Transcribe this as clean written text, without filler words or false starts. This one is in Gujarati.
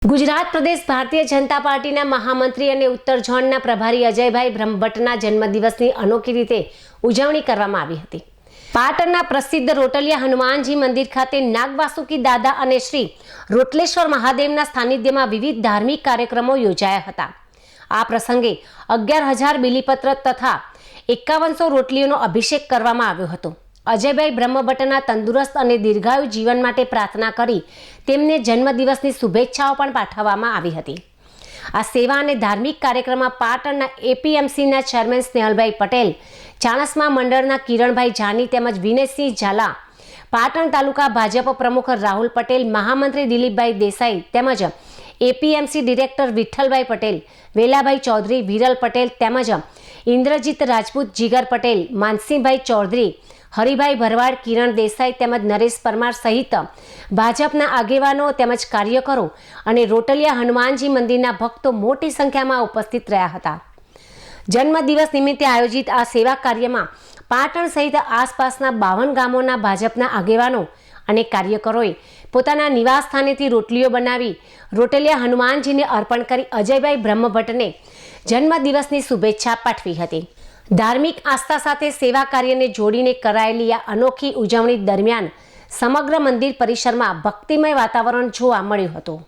ગુજરાત પ્રદેશ ભારતીય જનતા પાર્ટીના મહામંત્રી અને ઉત્તર ઝોનના પ્રભારી અજયભાઈ બ્રહ્મભટ્ટના જન્મદિવસની અનોખી રીતે ઉજવણી કરવામાં આવી હતી। પાટણના પ્રસિદ્ધ રોટલિયા હનુમાનજી મંદિર ખાતે નાગવાસુકી દાદા અને શ્રી રોટલેશ્વર મહાદેવના સાનિધ્યમાં વિવિધ ધાર્મિક કાર્યક્રમો યોજાયા હતા। આ પ્રસંગે 11,000 બીલીપત્ર તથા 5100 રોટલીઓનો અભિષેક કરવામાં આવ્યો હતો। અજયભાઈ બ્રહ્મભટ્ટના તંદુરસ્ત અને દીર્ઘાયુ જીવન માટે પ્રાર્થના કરી તેમને જન્મદિવસની શુભેચ્છાઓ પણ પાઠવવામાં આવી હતી। આ સેવા અને ધાર્મિક કાર્યક્રમમાં પાટણના એપીએમસીના ચેરમેન સ્નેહલભાઈ પટેલ, ચાણસ્મા મંડળના કિરણભાઈ જાની તેમજ વિનયસિંહ ઝાલા, પાટણ તાલુકા ભાજપ પ્રમુખ રાહુલ પટેલ, મહામંત્રી દિલીપભાઈ દેસાઈ તેમજ એપીએમસી ડિરેક્ટર વિઠ્ઠલભાઈ પટેલ, વેલાભાઈ ચૌધરી, વિરલ પટેલ તેમજ ઇન્દ્રજીત રાજપૂત, જીગર પટેલ, માનસિંહભાઈ ચૌધરી, હરિભાઈ ભરવાડ, કિરણ દેસાઈ તેમજ નરેશ પરમાર સહિત ભાજપના આગેવાનો તેમજ કાર્યકરો અને રોટલિયા હનુમાનજી મંદિરના ભક્તો મોટી સંખ્યામાં ઉપસ્થિત રહ્યા હતા। જન્મદિવસ નિમિત્તે આયોજિત આ સેવા કાર્યમાં પાટણ સહિત આસપાસના 52 ગામોના ભાજપના આગેવાનો અને કાર્યકરોએ પોતાના નિવાસ સ્થાનેથી રોટલીઓ બનાવી રોટલિયા હનુમાનજીને અર્પણ કરી અજયભાઈ બ્રહ્મભટ્ટને જન્મદિવસની શુભેચ્છા પાઠવી હતી। ધાર્મિક આસ્થા સાથે સેવા કાર્યને જોડીને કરાયેલી આ અનોખી ઉજવણી દરમિયાન સમગ્ર મંદિર પરિસરમાં ભક્તિમય વાતાવરણ જોવા મળ્યું હતું।